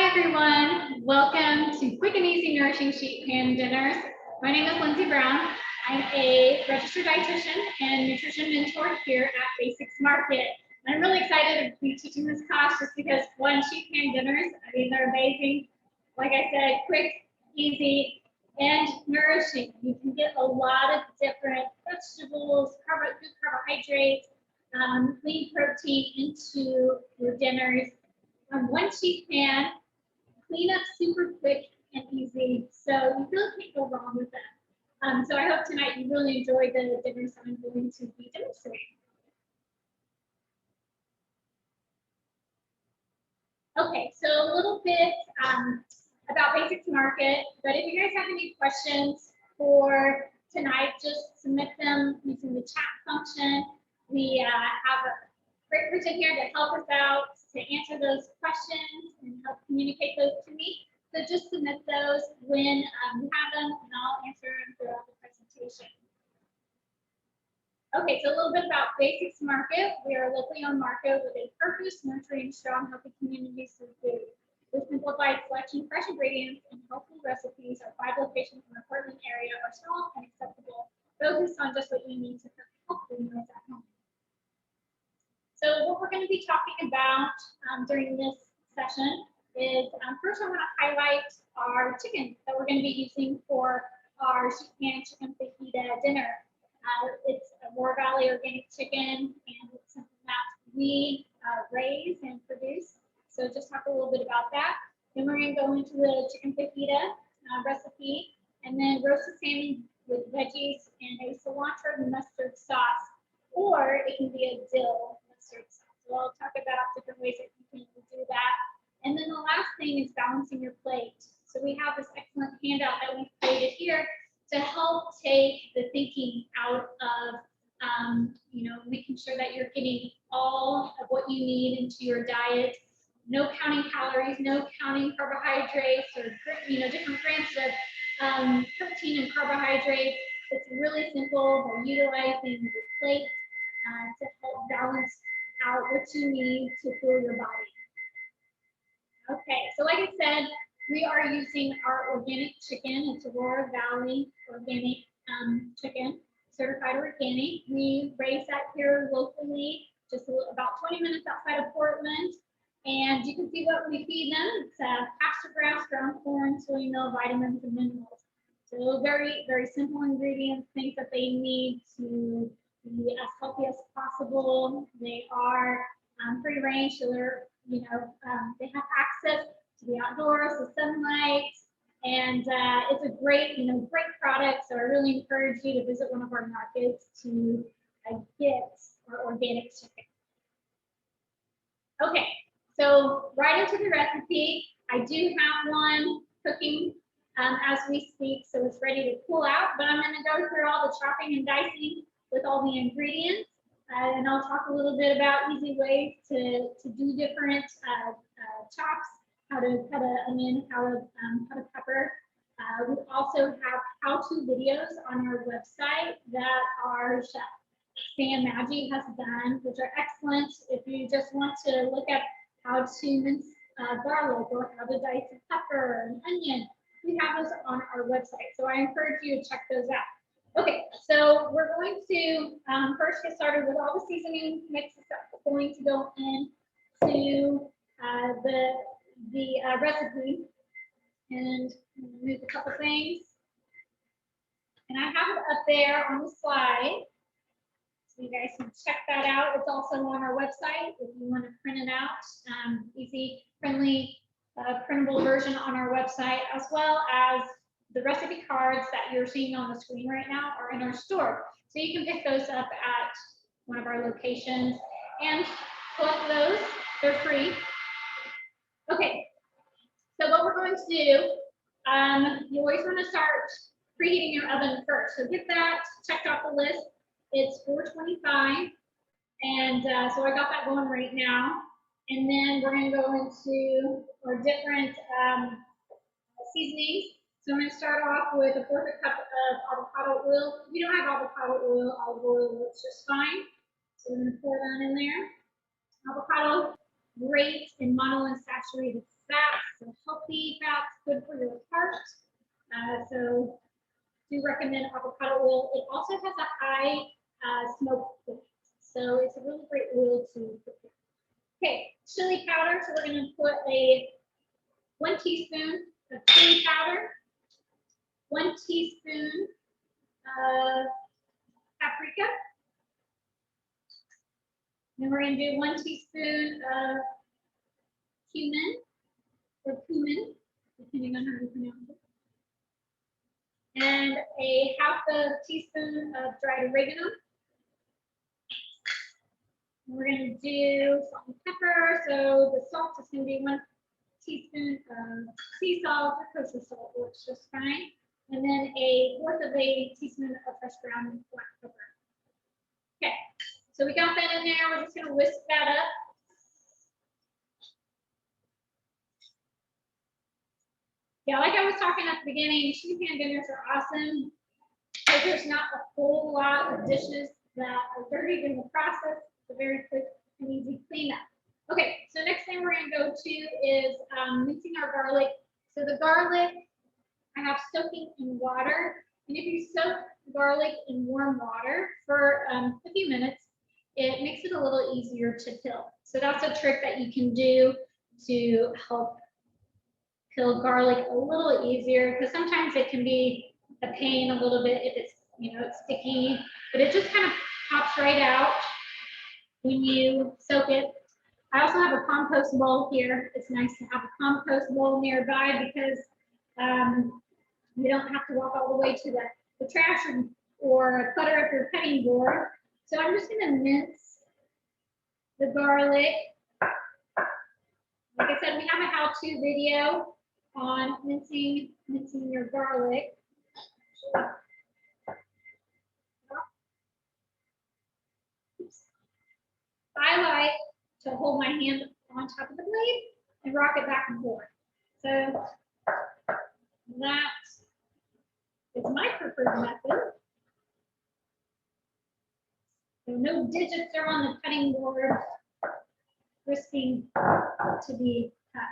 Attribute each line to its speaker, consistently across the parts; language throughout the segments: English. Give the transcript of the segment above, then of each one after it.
Speaker 1: Hi everyone, welcome to Quick and Easy Nourishing Sheet Pan Dinners. My name is Lindsay Brown. I'm a registered dietitian and nutrition mentor here at Basics Market. And I'm really excited to be teaching this class just because one, sheet pan dinners, I mean, they're amazing. Like I said, quick, easy, and nourishing. You can get a lot of different vegetables, good carbohydrates, lean protein into your dinners. One sheet pan, clean up super quick and easy, so you really can't go wrong with that. So I hope tonight you really enjoy the dinners that I'm going to be demonstrating. Okay, so a little bit about Basics Market, but if you guys have any questions for tonight, just submit them using the chat function. We have a great person here to help us out to answer those questions and help communicate those to me. So just submit those when you have them, and I'll answer them throughout the presentation. Okay, so a little bit about Basics Market. We are a locally owned market with a purpose, nurturing strong, healthy communities through food. With simplified selection, fresh ingredients, and healthy recipes, our 5 locations in the Portland area are small and accessible, focused on just what you need to cook healthy meals at home. So what we're going to be talking about during this session is, first I want to highlight our chicken that we're going to be using for our sheet pan chicken fajita dinner. It's a War Valley organic chicken, and it's something that we raise and produce. So just talk a little bit about that. Then we're going to go into the chicken fajita recipe, and then roasted salmon with veggies and a cilantro mustard sauce, or it can be a dill mustard sauce. So I'll talk about different ways that you can do that. And then the last thing is balancing your plate. So we have this excellent handout that we've created here to help take the thinking out of, making sure that you're getting all of what you need into your diet. No counting calories, no counting carbohydrates, or different grams of protein and carbohydrates. It's really simple by utilizing your plate to help balance out what you need to fuel your body. Okay, so like I said, we are using our organic chicken. It's a Aurora Valley organic chicken, certified organic. We raise that here locally, just about 20 minutes outside of Portland. And you can see what we feed them. It's pasture grass, ground corn, soy meal, vitamins, and minerals. So very, very simple ingredients, things that they need to be as healthy as possible. They are free range, so they're, they have access to the outdoors, the sunlight, and it's a great, great product. So I really encourage you to visit one of our markets to get our organic chicken. Okay, so right into the recipe. I do have one cooking as we speak, so it's ready to pull out, but I'm going to go through all the chopping and dicing with all the ingredients, and I'll talk a little bit about easy ways to do different chops, how to cut an onion, how to cut a pepper. We also have how-to videos on our website that our chef Sam Maggi has done, which are excellent if you just want to look at how to mince garlic or how to dice a pepper and onion. We have those on our website, so I encourage you to check those out. Okay, so we're going to first get started with all the seasoning mixes that's going to go into the recipe, and move a couple things. And I have it up there on the slide, so you guys can check that out. It's also on our website if you want to print it out. Easy, friendly, printable version on our website, as well as the recipe cards that you're seeing on the screen right now are in our store. So you can pick those up at one of our locations and collect those. They're free. Okay, so what we're going to do, you always want to start preheating your oven first. So get that checked off the list. It's 425, and so I got that going right now. And then we're going to go into our different seasonings. So I'm going to start off with a 1/4 cup of avocado oil. If you don't have avocado oil, olive oil works just fine. So we're going to pour that in there. Avocado, great in monounsaturated fats, so healthy fats, good for your heart. So do recommend avocado oil. It also has a high smoke point, so it's a really great oil to prepare. Okay, chili powder. So we're going to put 1 teaspoon of chili powder, 1 teaspoon of paprika. Then we're going to do 1 teaspoon of cumin, or cumin, depending on how you pronounce it. And a half a teaspoon of dried oregano. We're going to do salt and pepper. So the salt is going to be 1 teaspoon of sea salt or kosher salt, works just fine. And then 1/4 of a teaspoon of fresh ground black pepper. Okay, so we got that in there. We're just going to whisk that up. Yeah, like I was talking at the beginning, sheet pan dinners are awesome. But there's not a whole lot of dishes that are dirty in the process. It's a very quick and easy cleanup. Okay, so next thing we're going to go to is mincing our garlic. So the garlic I have soaking in water. And if you soak garlic in warm water for a few minutes, it makes it a little easier to peel. So that's a trick that you can do to help peel garlic a little easier, because sometimes it can be a pain a little bit if it's, it's sticky, but it just kind of pops right out when you soak it. I also have a compost bowl here. It's nice to have a compost bowl nearby because you don't have to walk all the way to the trash or clutter up your cutting board. So I'm just going to mince the garlic. Like I said, we have a how-to video on mincing your garlic. I like to hold my hand on top of the blade and rock it back and forth. So that is my preferred method. So no digits are on the cutting board, risking to be cut.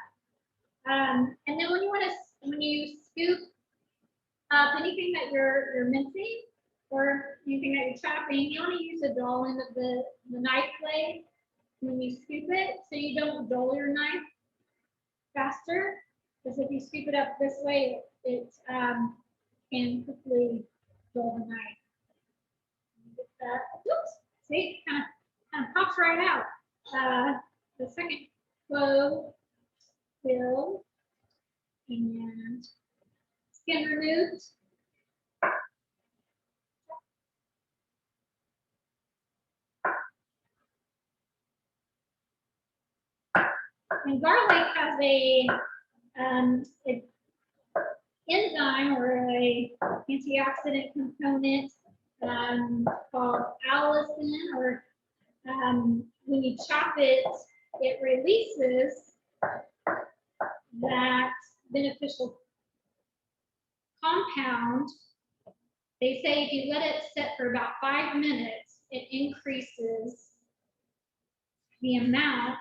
Speaker 1: And then when you scoop up anything that you're mincing or anything that you're chopping, you want to use the dull end of the knife blade when you scoop it, so you don't dull your knife faster. Because if you scoop it up this way, it can quickly dull the knife. Oops, see, kind of pops right out. The second clove, fill, and skin removed. And garlic has a enzyme or a antioxidant component called allicin, or when you chop it, it releases that beneficial compound. They say if you let it sit for about 5 minutes, it increases the amount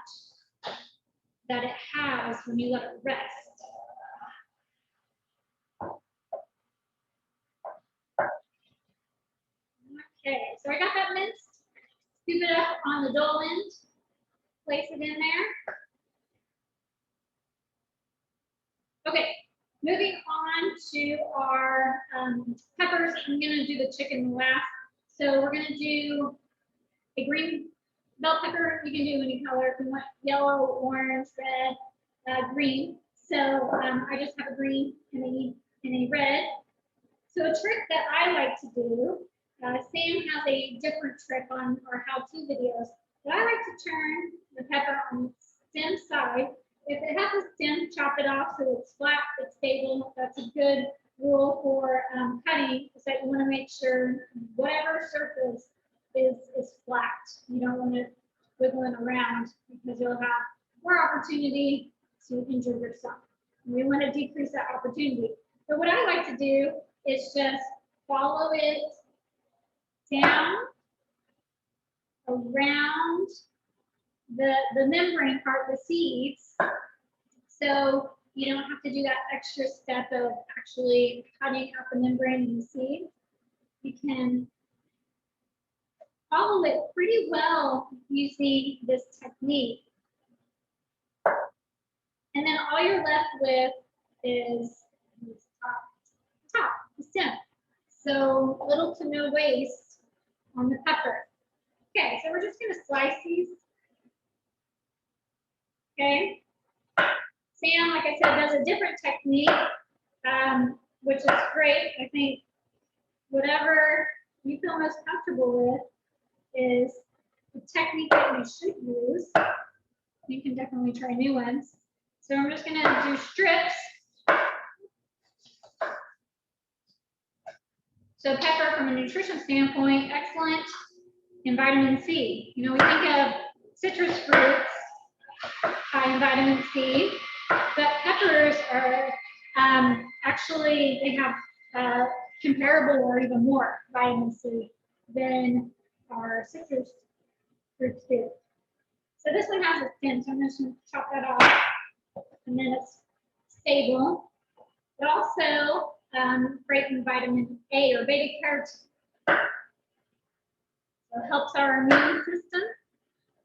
Speaker 1: that it has when you let it rest. Okay, so I got that minced. Scoop it up on the dull end, place it in there. Okay, moving on to our peppers. I'm gonna do the chicken last. So we're gonna do a green bell pepper. You can do any color if you want, yellow, orange, red, green. So I just have a green and a red. So a trick that I like to do, Sam has a different trick on our how-to videos, but I like to turn the pepper on the stem side. If it has a stem, chop it off so it's flat, it's stable. That's a good rule for cutting, is that you want to make sure whatever surface is flat. You don't want it wiggling around because you'll have more opportunity to injure yourself. We want to decrease that opportunity. So what I like to do is just follow it down around the membrane part, the seeds. So you don't have to do that extra step of actually cutting out the membrane and the seed. You can follow it pretty well using this technique. And then all you're left with is the top, the stem. So little to no waste on the pepper. Okay, so we're just gonna slice these. Okay. Sam, like I said, does a different technique, which is great. I think whatever you feel most comfortable with is the technique that you should use. You can definitely try new ones. So I'm just gonna do strips. So pepper, from a nutrition standpoint, excellent in vitamin C. You know, we think of citrus fruits high in vitamin C, but peppers are actually, they have comparable or even more vitamin C than our citrus fruits do. So this one has a skin, so I'm just going to chop that off, and then it's stable. But also great in vitamin A or beta carotene. So it helps our immune system,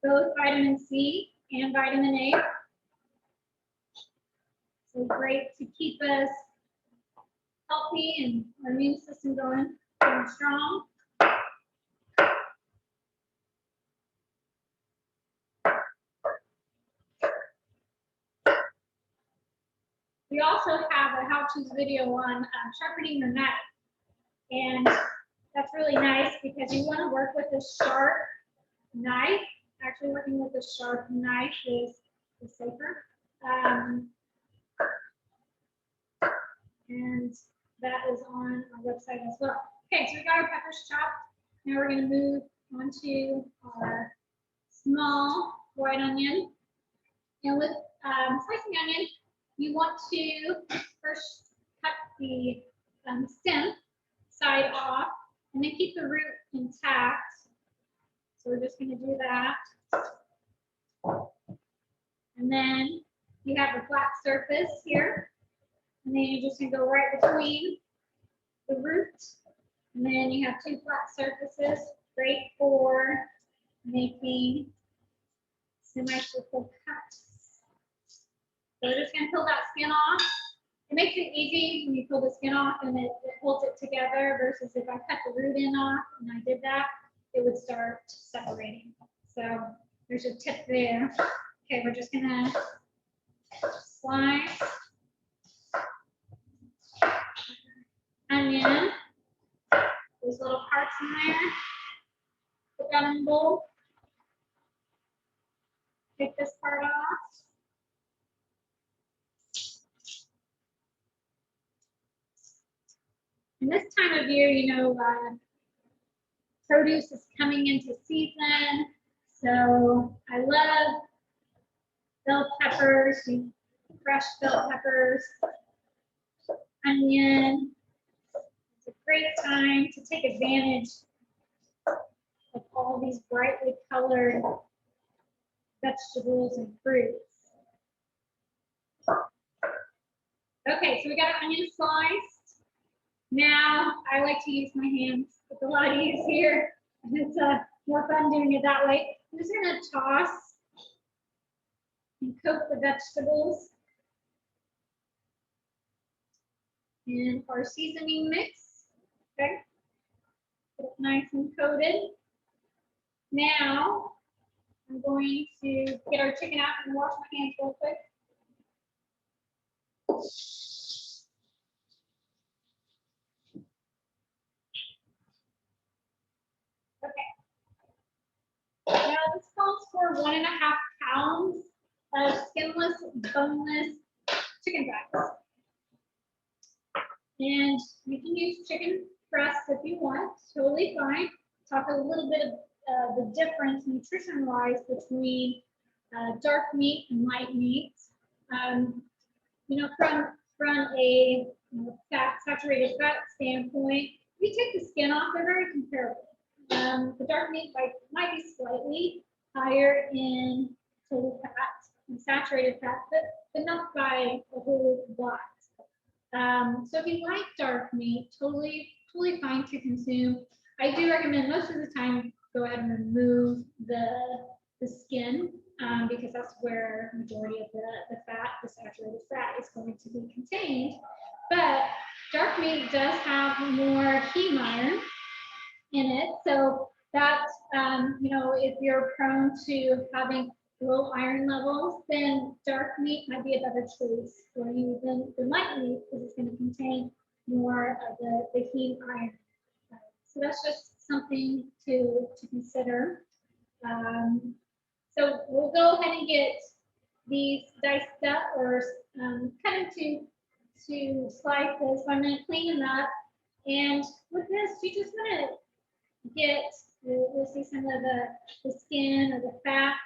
Speaker 1: both vitamin C and vitamin A. So great to keep us healthy and our immune system going strong. We also have a how-to video on sharpening your knife. And that's really nice because you want to work with a sharp knife. Actually, working with a sharp knife is safer. And that is on our website as well. Okay, so we got our peppers chopped. Now we're going to move on to our small white onion. And with slicing onion, you want to first cut the stem side off and then keep the root intact. So we're just going to do that. And then you have a flat surface here. And then you're just going to go right between the root. And then you have two flat surfaces, great for making semicircle cuts. So we're just going to peel that skin off. It makes it easy when you peel the skin off and it holds it together versus if I cut the root in off and I did that, it would start separating. So there's a tip there. Okay, we're just going to slice onion, those little parts in there, put that in the bowl, take this part off. And this time of year, you know, produce is coming into season. So I love bell peppers, fresh bell peppers, onion. It's a great time to take advantage of all these brightly colored vegetables and fruits. Okay, so we got our onion sliced. Now, I like to use my hands. It's a lot easier, and it's more fun doing it that way. I'm just going to toss and coat the vegetables in our seasoning mix. Okay, get it nice and coated. Now, I'm going to get our chicken out and wash my hands real quick. Now this calls for 1.5 pounds of skinless, boneless chicken thighs. And you can use chicken breasts if you want, totally fine. Talk a little bit of the difference nutrition-wise between dark meat and light meat. You know, from a saturated fat standpoint, if you take the skin off, they're very comparable. The dark meat might be slightly higher in total fat and saturated fat, but but not by a whole lot. So if you like dark meat, totally fine to consume. I do recommend most of the time go ahead and remove the skin because that's where majority of the fat, the saturated fat, is going to be contained. But dark meat does have more heme iron in it, so that you know, if you're prone to having low iron levels, then dark meat might be a better choice for you than light meat because it's going to contain more of the heme iron. So that's just something to consider. So we'll go ahead and get these diced up or kind of to slice this. So I'm going to clean them up. And with this, you just want to get, we'll see some of the skin or the fat.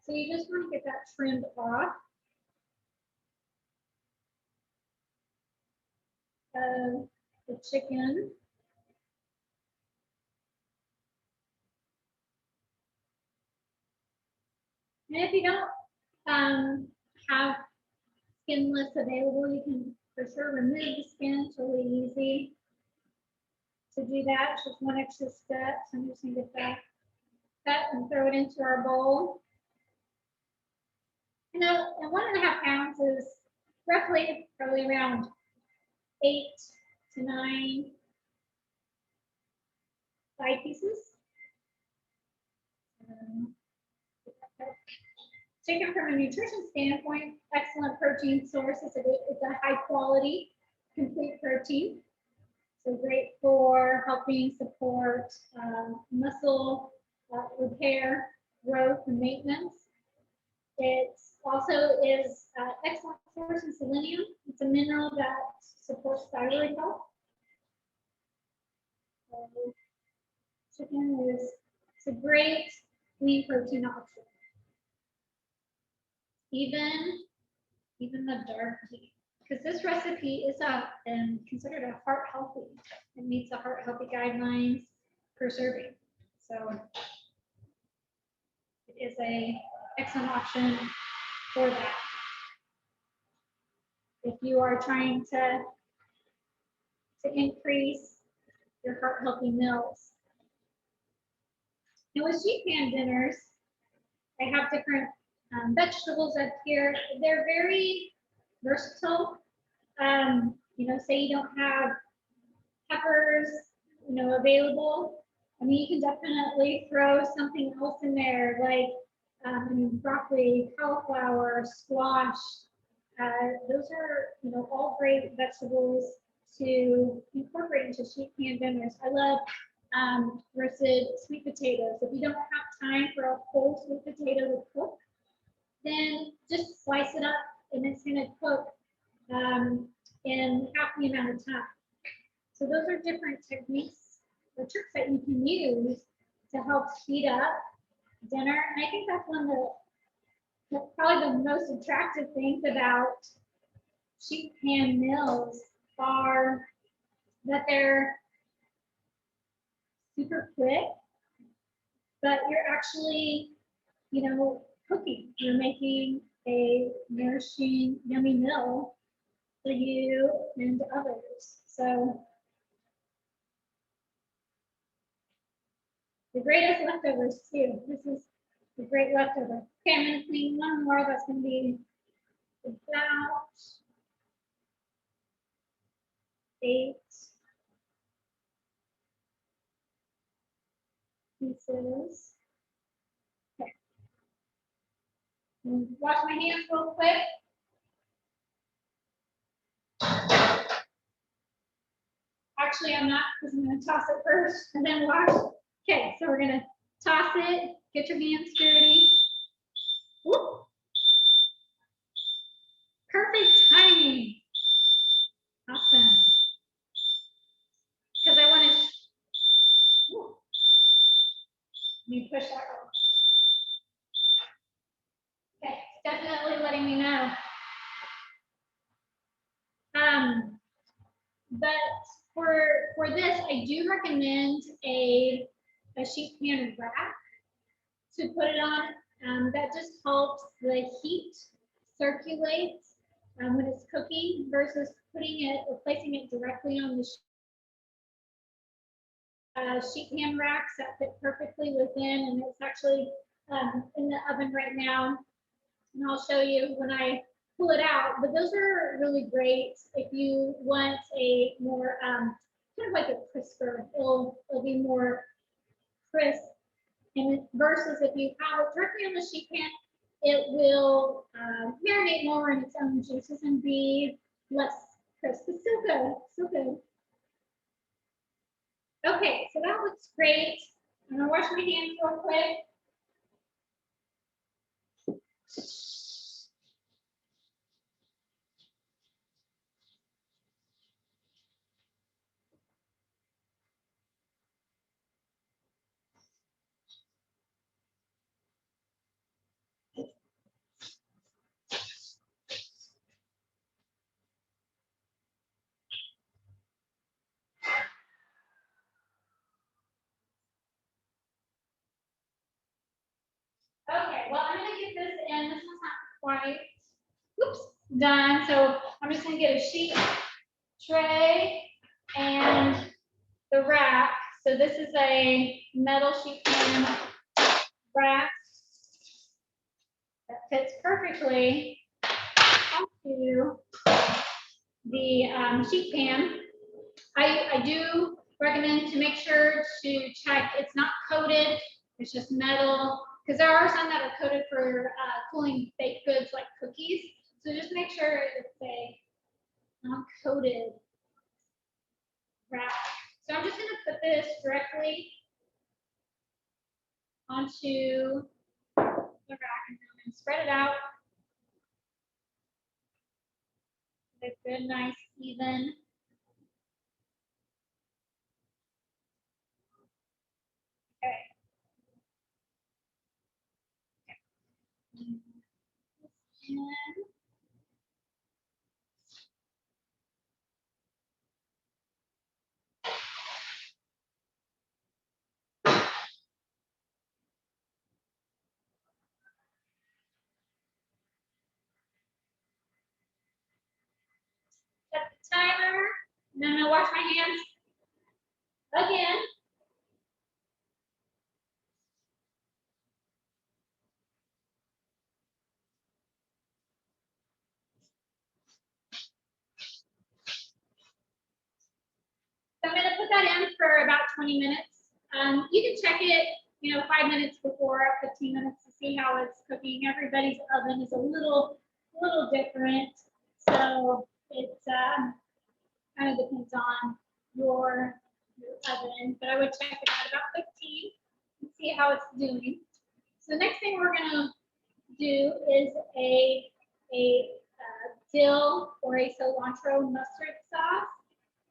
Speaker 1: So you just want to get that trimmed off. The chicken. And if you don't have skinless available, you can for sure remove the skin. It's really easy to do that. It's just one extra step. So I'm just going to get that cut and throw it into our bowl. And 1.5 pounds is roughly probably around 8 to 9 thigh pieces. Chicken from a nutrition standpoint, excellent protein source. It's a high quality, complete protein. So great for helping support muscle repair, growth, and maintenance. It also is excellent source in selenium. It's a mineral that supports thyroid health. So chicken is a great lean protein option. Even the dark meat, because this recipe is considered a heart healthy. It meets the heart healthy guidelines per serving. So it is a excellent option for that. If you are trying to increase your heart healthy meals. And with sheet pan dinners, I have different vegetables up here. They're very versatile. You know, say you don't have peppers, you know, available. I mean, you can definitely throw something else in there, like broccoli, cauliflower, squash. Those are, you know, all great vegetables to incorporate into sheet pan dinners. I love roasted sweet potatoes. If you don't have time for a whole sweet potato to cook, then just slice it up and it's going to cook in half the amount of time. So those are different techniques or tricks that you can use to help speed up dinner. And I think that's one of probably the most attractive things about sheet pan meals are that they're super quick, but you're actually, you know, cooking. You're making a nourishing, yummy meal for you and others. So the greatest leftovers too. This is the great leftover. Okay, I'm going to clean one more. That's going to be about 8 pieces. Okay. Wash my hands real quick. Actually, I'm not, because I'm going to toss it first and then wash. Okay, so we're going to toss it. Get your hands dirty. Woo. Perfect timing. Awesome. Because I want to. Let me push that one. Okay, definitely letting me know. But for this, I do recommend a sheet pan rack to put it on. That just helps the heat circulate when it's cooking versus putting it or placing it directly on the sheet pan racks that fit perfectly within, and it's actually in the oven right now. And I'll show you when I pull it out. But those are really great if you want a more kind of like a crisper. It'll be more crisp. And versus if you have it directly on the sheet pan, it will marinate more in its own juices and be less crisp. It's still good, still good. Okay, so that looks great. I'm gonna wash my hands real quick. Okay, well, I'm gonna get this in. This one's not quite, oops, done. So I'm just gonna get a sheet tray and the rack. So this is a metal sheet pan rack that fits perfectly onto the sheet pan. I do recommend to make sure to check it's not coated, it's just metal, because there are some that are coated for cooling baked goods like cookies. So just make sure it's a non-coated wrap. So I'm just going to put this directly onto the rack and I'm going to spread it out. Get good, nice, even. Okay. And set the timer. And then I'm gonna wash my hands again. So I'm gonna put that in for about 20 minutes. You can check it, 5 minutes before, 15 minutes to see how it's cooking. Everybody's oven is a little different, so it's kind of depends on your oven. But I would check it out about 15 and see how it's doing. So the next thing we're gonna do is a dill or a cilantro mustard sauce.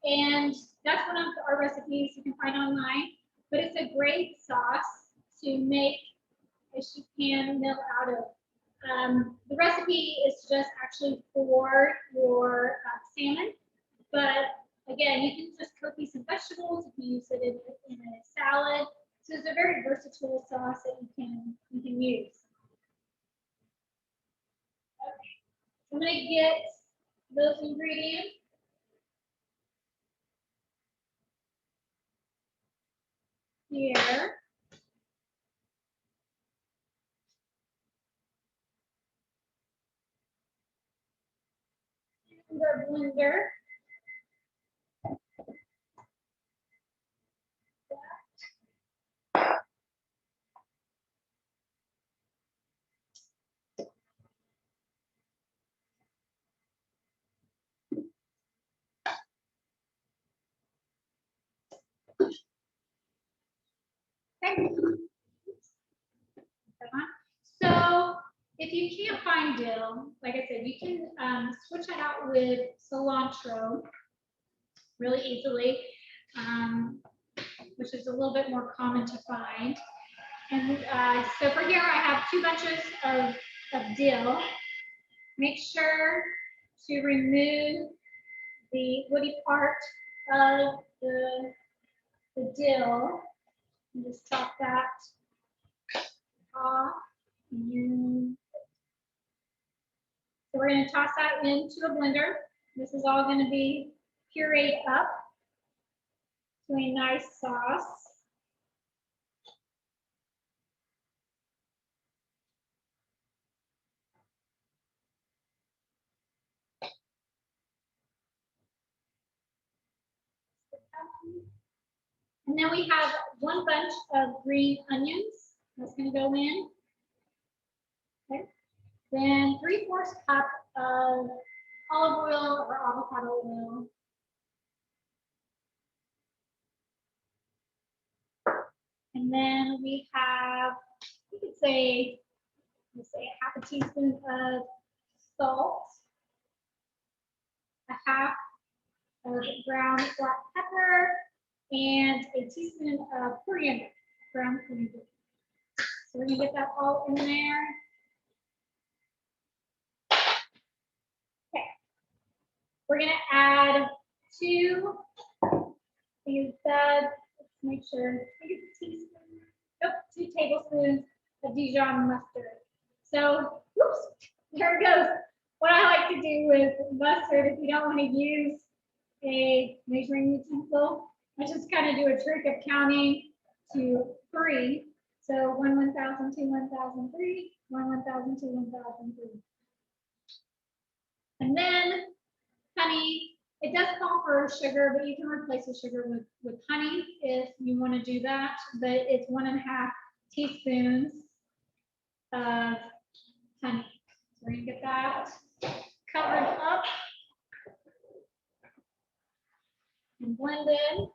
Speaker 1: And that's one of our recipes you can find online, but it's a great sauce to make a sheet pan meal out of. The recipe is just actually for your salmon, but again, you can just cook these in vegetables, you can use it in a salad. So it's a very versatile sauce that you can use. Okay. So I'm gonna get those ingredients. Here. And our blender. Okay. So if you can't find dill, like I said, you can switch that out with cilantro really easily, which is a little bit more common to find. And so for here, I have 2 bunches of dill. Make sure to remove the woody part of the dill and just chop that off. And So we're going to toss that into a blender. This is all going to be pureed up to a nice sauce. And then we have 1 bunch of green onions. That's going to go in. Okay. Then 3/4 cup of olive oil or avocado oil. And then we have, you could say, let's say 1/2 teaspoon of salt, 1/2 of ground black pepper, and a teaspoon of coriander, ground coriander. So we're gonna get that all in there. Okay. We're gonna add 2, let's make sure, I think it's a teaspoon, nope, 2 tablespoons of Dijon mustard. So, oops, there it goes. What I like to do with mustard, if you don't want to use a measuring utensil, I just kind of do a trick of counting to 3. So 1 1,000, 2 1,000, 3, 1 1,000, 2 1,000, 3. And then honey, it does call for sugar, but you can replace the sugar with honey if you want to do that. But it's 1 1/2 teaspoons of honey. So we're gonna get that covered up and blended.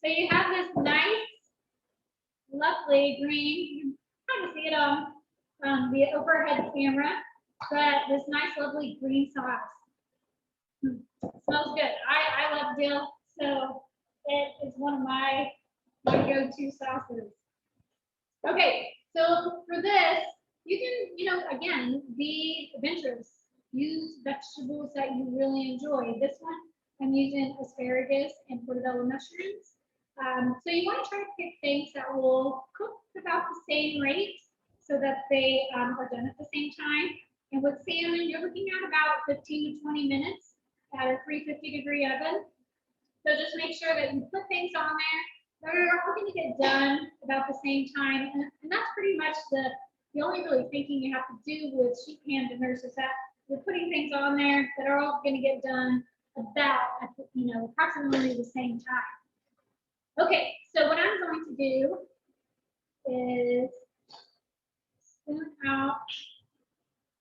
Speaker 1: So you have this nice, lovely green, you can kind of see it on the overhead camera, but this nice, lovely green sauce. It smells good. I love dill, so it is one of my go-to sauces. Okay, so for this, you can, again, be adventurous. Use vegetables that you really enjoy. This one, I'm using asparagus and portobello mushrooms. So you want to try to pick things that will cook about the same rate so that they are done at the same time. And with salmon, you're looking at about 15 to 20 minutes at a 350-degree oven. So just make sure that you put things on there that are all going to get done about the same time. And that's pretty much the only really thinking you have to do with sheet pan dinners is that you're putting things on there that are all going to get done about at approximately the same time. Okay, so what I'm going to do is spoon out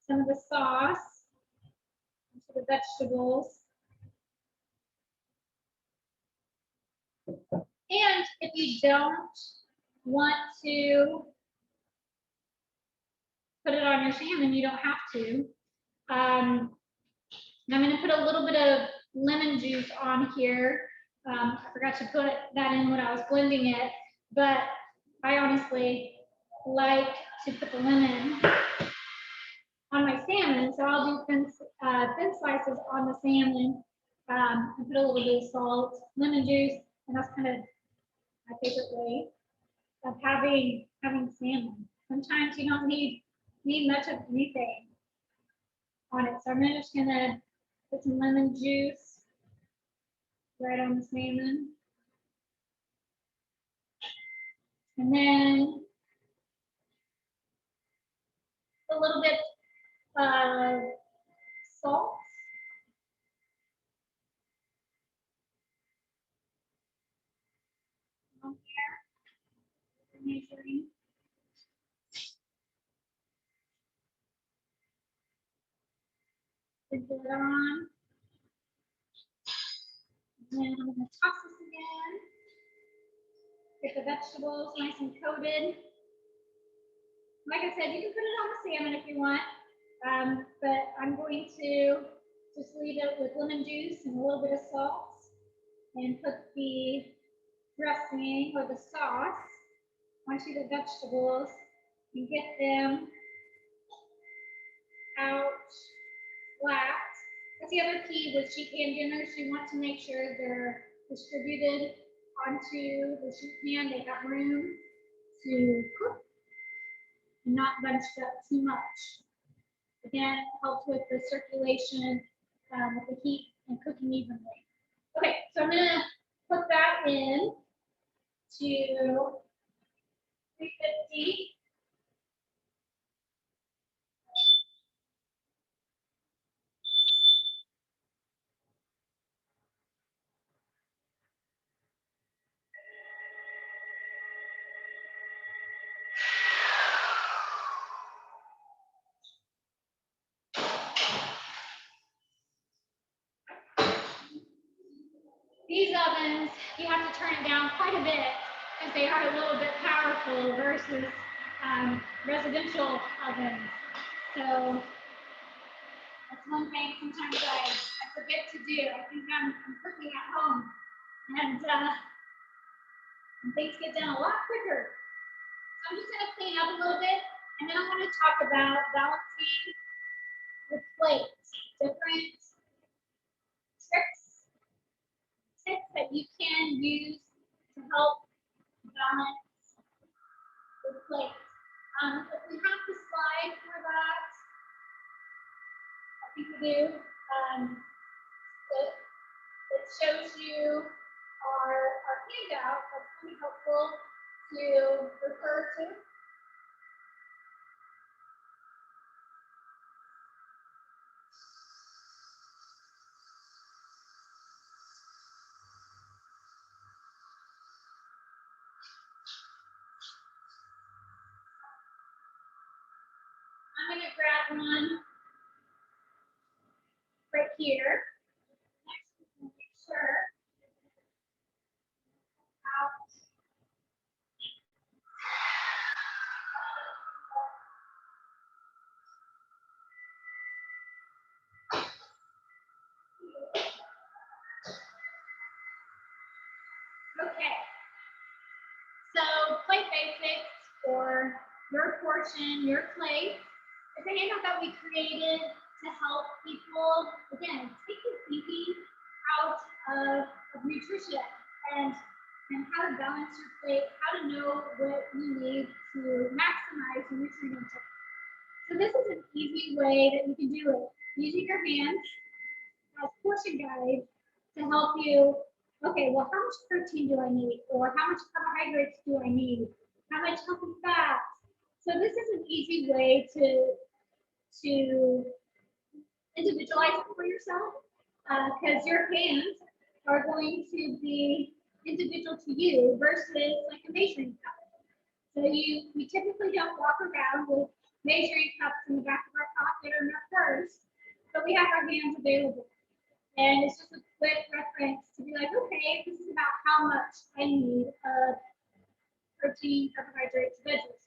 Speaker 1: some of the sauce into the vegetables. And if you don't want to put it on your salmon, you don't have to. I'm going to put a little bit of lemon juice on here. I forgot to put that in when I was blending it, but I honestly like to put the lemon on my salmon, so I'll do thin slices on the salmon and put a little bit of salt, lemon juice, and that's kind of my favorite way of having salmon. Sometimes you don't need much of anything on it, so I'm just gonna put some lemon juice right on the salmon, and then a little bit of salt. On here, measuring. Put it on. And then I'm going to toss this again. Get the vegetables nice and coated. Like I said, you can put it on the salmon if you want, but I'm going to just leave it with lemon juice and a little bit of salt and put the dressing or the sauce onto the vegetables and get them out flat. That's the other key with sheet pan dinners. You want to make sure they're distributed onto the sheet pan. They have room to cook and not bunched up too much. Again, it helps with the circulation, with the heat and cooking evenly. Okay, so I'm gonna put that in to 350. These ovens, you have to turn it down quite a bit because they are a little bit powerful versus residential ovens. So that's one thing sometimes I forget to do. I think I'm cooking at home and things get done a lot quicker. So I'm just going to clean up a little bit and then I want to talk about balancing the plates, different tips that you can use to help balance the plate. If we have the slide for that, I think we do. It shows you our handout. That's really helpful to refer to. I'm going to grab one right here. Next, make sure out. Okay. So plate basics for your portion, your plate. It's a handout that we created to help people, again, take the thinking out of nutrition and how to balance your plate, how to know what you need to maximize your nutrient intake. So this is an easy way that you can do it. Using your hands as portion guide to help you, okay, well, how much protein do I need? Or how much carbohydrates do I need? How much healthy fat? So this is an easy way to individualize it for yourself because your hands are going to be individual to you versus like a measuring cup. So we typically don't walk around with measuring cups in the back of our pocket or in our purse, but we have our hands available. And it's just a quick reference to be like, okay, this is about how much I need of protein, carbohydrates, veggies.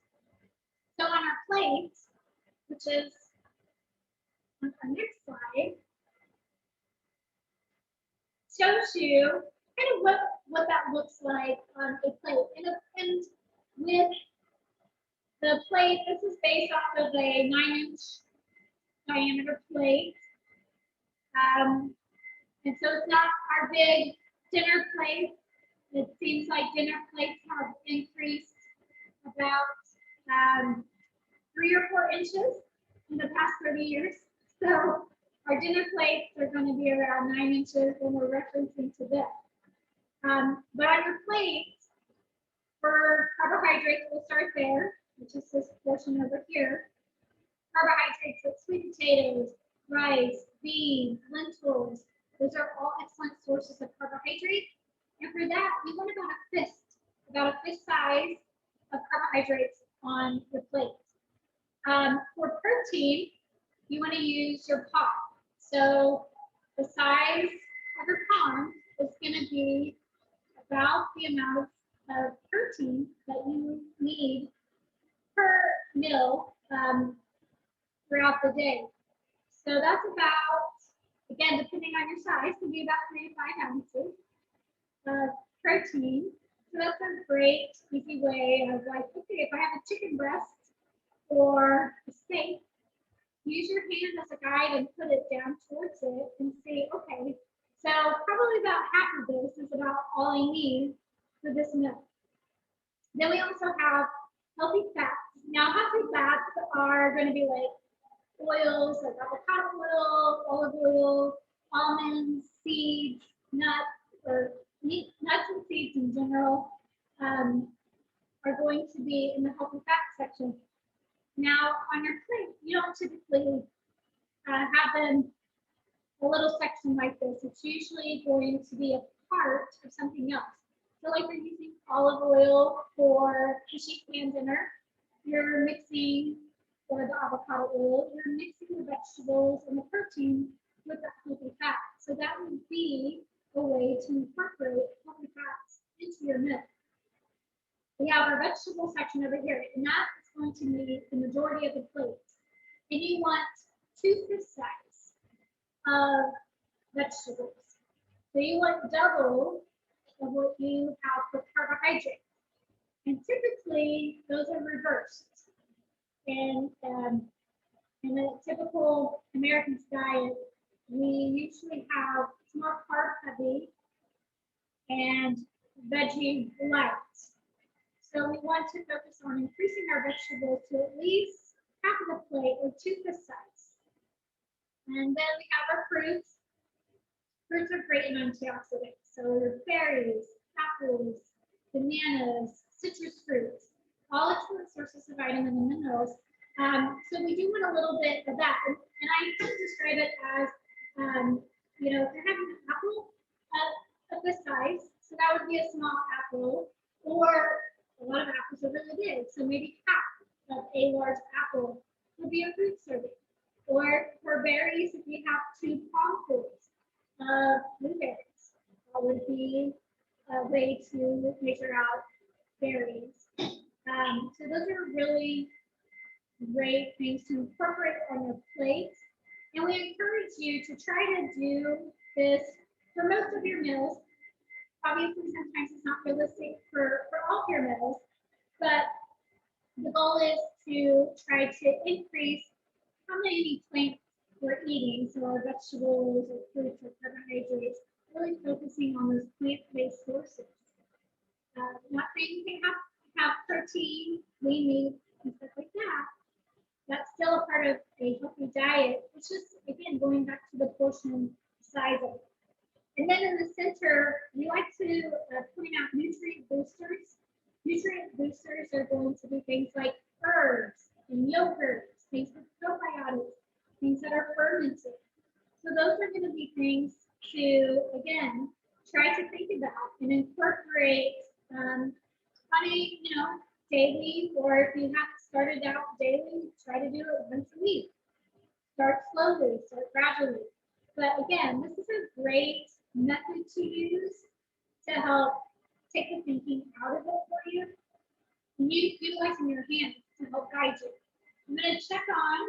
Speaker 1: So on our plate, which is on our next slide, shows you kind of what that looks like on a plate. And with the plate, this is based off of a 9-inch diameter plate. And so it's not our big dinner plate. It seems like dinner plates have increased about 3 or 4 inches in the past 30 years. So our dinner plates are going to be around 9 inches when we're referencing to this. But on your plate, for carbohydrates, we'll start there, which is this portion over here. Carbohydrates like sweet potatoes, rice, beans, lentils. Those are all excellent sources of carbohydrate. And for that, we want about a fist size of carbohydrates on the plate. For protein, you want to use your pot. So the size of your palm is going to be about the amount of protein that you need per meal throughout the day. So that's about, again, depending on your size, can be about 3 to 5 ounces of protein. So that's a great, easy way of like, okay, if I have a chicken breast or a steak, use your hand as a guide and put it down towards it and say, okay, so probably about half of this is about all I need for this meal. Then we also have healthy fats. Now, healthy fats are going to be like oils, like avocado oil, olive oil, almonds, seeds, nuts, or nuts and seeds in general are going to be in the healthy fat section. Now, on your plate, you don't typically have them a little section like this. It's usually going to be a part of something else. So like you're using olive oil for the sheet pan dinner, you're mixing, or the avocado oil, you're mixing the vegetables and the protein with that healthy fat. So that would be a way to incorporate healthy fats into your meal. We have our vegetable section over here, and that is going to be the majority of the plate. And you want 2 fist size of vegetables. So you want double of what you have for carbohydrates. And typically, those are reversed. And in a typical American's diet, we usually have more carb heavy and veggie light. So we want to focus on increasing our vegetables to at least half of the plate or 2 fist size. And then we have our fruits. Fruits are great in antioxidants. So your berries, apples, bananas, citrus fruits, all excellent sources of vitamins and minerals. So we do want a little bit of that. And I kind of describe it as, you know, if you're having an apple of this size, so that would be a small apple, or a lot of apples are really big. So maybe half of a large apple would be a fruit serving. Or for berries, if you have 2 palmfuls of blueberries, that would be a way to measure out berries. So those are really great things to incorporate on your plate. And we encourage you to try to do this for most of your meals. Obviously, sometimes it's not realistic for all of your meals, but the goal is to try to increase how many plants we're eating, so our vegetables or fruits or carbohydrates, really focusing on those plant-based sources. Not saying you can have protein, lean meat, and stuff like that. That's still a part of a healthy diet. It's just, again, going back to the portion size of it. And then in the center, we like to point out nutrient boosters. Nutrient boosters are going to be things like herbs and yogurts, things with probiotics, things that are fermented. So those are going to be things to, again, try to think about and incorporate on a, daily, or if you haven't started out daily, try to do it once a week. Start slowly, start gradually. But again, this is a great method to use to help take the thinking out of it for you. And you utilizing your hands to help guide you. I'm going to check on.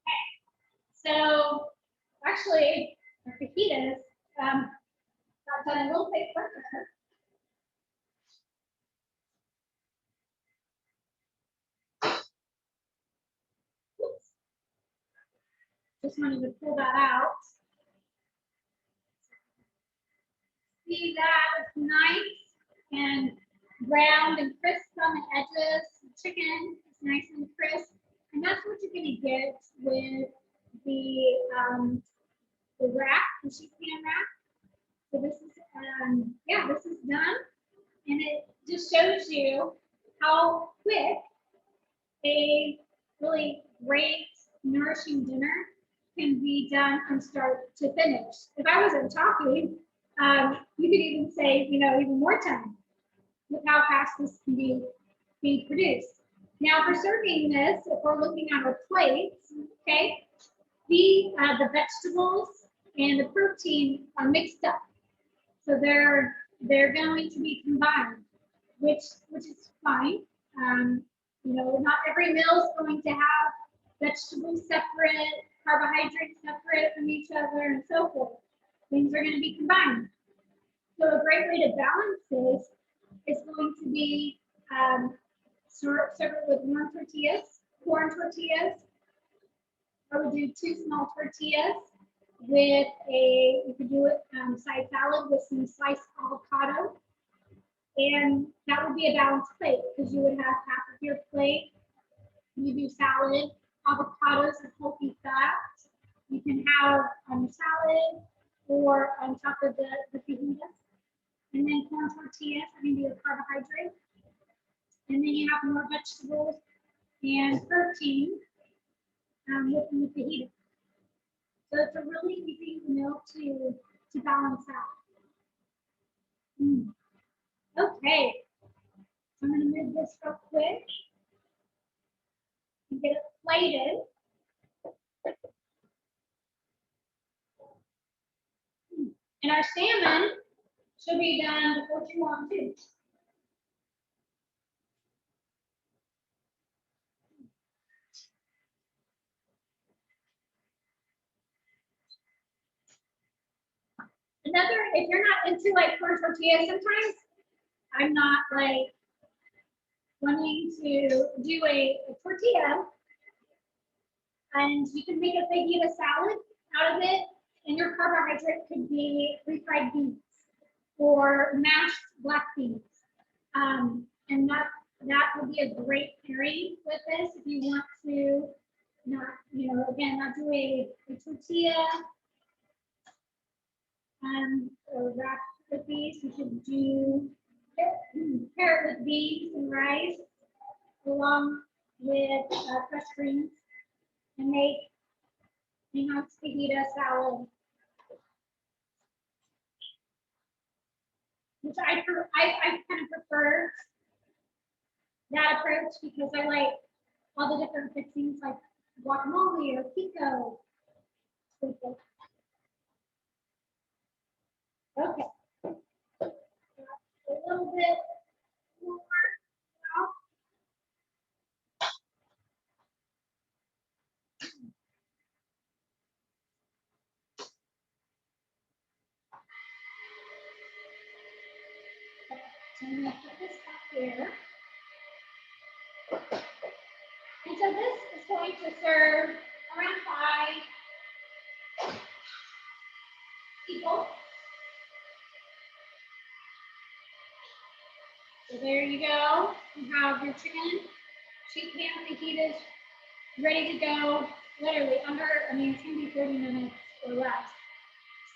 Speaker 1: Okay. So actually, our fajitas got done a little bit quicker. Oops. Just wanted to pull that out. See that it's nice and browned and crisp on the edges. The chicken is nice and crisp, and that's what you're going to get with the wrap, the sheet pan wrap. So this is this is done, and it just shows you how quick a really great nourishing dinner can be done from start to finish. If I wasn't talking, you could even say, even more time with how fast this can be produced. Now, for serving this, if we're looking at our plates, okay, the vegetables and the protein are mixed up. So they're going to be combined. which is fine. You know, not every meal is going to have vegetables separate, carbohydrates separate from each other, and so forth. Things are going to be combined. So a great way to balance this is going to be serve it with warm tortillas, corn tortillas. I would do 2 small tortillas with you could do it side salad with some sliced avocado. And that would be a balanced plate because you would have half of your plate. You do salad, avocados and healthy fat. You can have salad or on top of the fajitas. And then corn tortillas are going to be a carbohydrate. And then you have more vegetables and protein within the fajita. So it's a really easy meal to balance out. Okay, so I'm going to move this real quick and get it plated. And our salmon should be done before too long too. Another, if you're not into like corn tortillas, sometimes I'm not like wanting to do a tortilla, and you can make a fajita salad out of it, and your carbohydrate could be refried beans or mashed black beans. And that would be a great pairing with this if you want to not, you know, again, not do a tortilla or wrap with these. You could do pair it with beans and rice along with fresh greens and make a nice fajita salad, which I kind of prefer that approach because I like all the different fixings like guacamole or pico. Okay, a little bit more now. So I'm going to put this back here. And so this is going to serve around 5 people. So there you go. You have your chicken sheet pan fajitas ready to go. Literally under, I mean, it's going to be 30 minutes or less.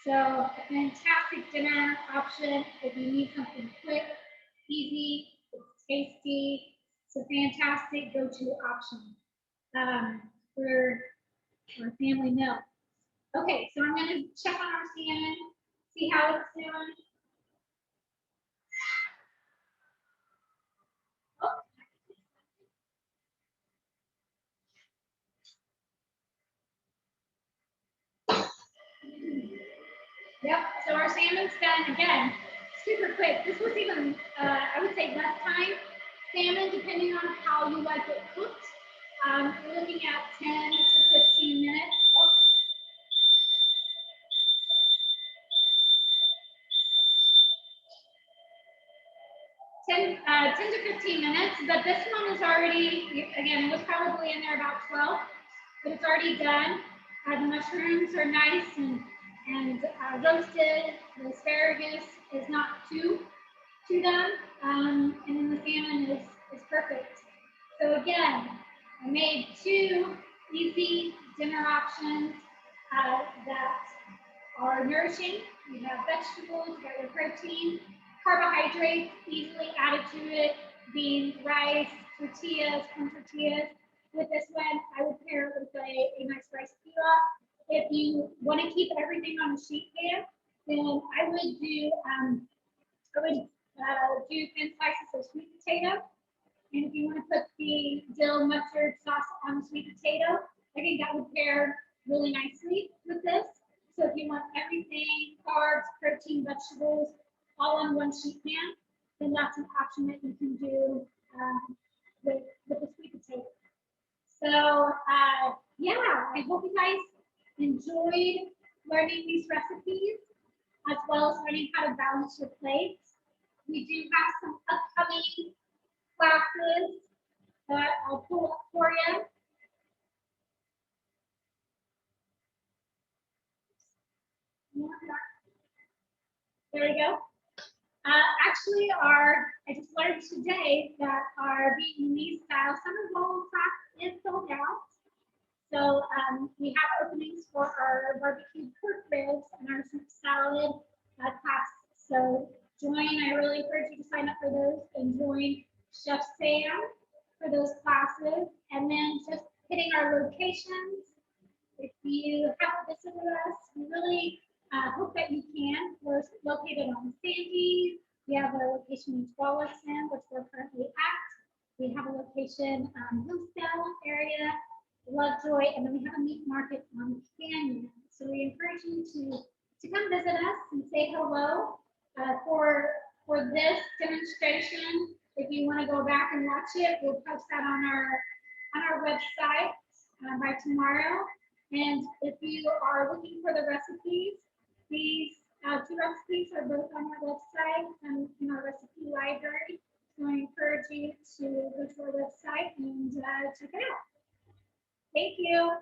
Speaker 1: So a fantastic dinner option if you need something quick, easy, it's tasty. It's a fantastic go-to option for our family meal. Okay, so I'm going to check on our salmon, see how it's doing. Oh. Yep, so our salmon's done again, super quick. This was even, I would say less time salmon, depending on how you like it cooked. We're looking at 10 to 15 minutes. Oh. 10 to 15 minutes, but this one is already, again, it was probably in there about 12, but it's already done. The mushrooms are nice and roasted. The asparagus is not too done, and then the salmon is perfect. So again, I made 2 easy dinner options that are nourishing. You have vegetables, you got your protein, carbohydrates easily added to it, beans, rice, tortillas, corn tortillas. With this one, I would pair it with a nice rice pilaf. If you want to keep everything on a sheet pan, then I would do thin slices of sweet potato. And if you want to put the dill mustard sauce on the sweet potato, I think that would pair really nicely with this. So if you want everything, carbs, protein, vegetables, all on one sheet pan, then that's an option that you can do with the sweet potato. So yeah, I hope you guys enjoyed learning these recipes as well as learning how to balance your plates. We do have some upcoming classes that I'll pull up for you. There we go. Actually, I just learned today that our Vietnamese style summer bowl class is sold out. So we have openings for our barbecue pork ribs and our soup salad class. So join. I really encourage you to sign up for those and join Chef Sam for those classes. And then just hitting our locations. If you haven't visited us, we really hope that you can. We're located on Sandy. We have a location in Tualatin, which we're currently at. We have a location Hillsdale area, Lovejoy, and then we have a meat market on Canyon. So we encourage you to come visit us and say hello. For this demonstration, if you want to go back and watch it, we'll post that on our website by tomorrow. And if you are looking for the recipes, these two recipes are both on our website and in our recipe library. So I encourage you to go to our website and check it out. Thank you.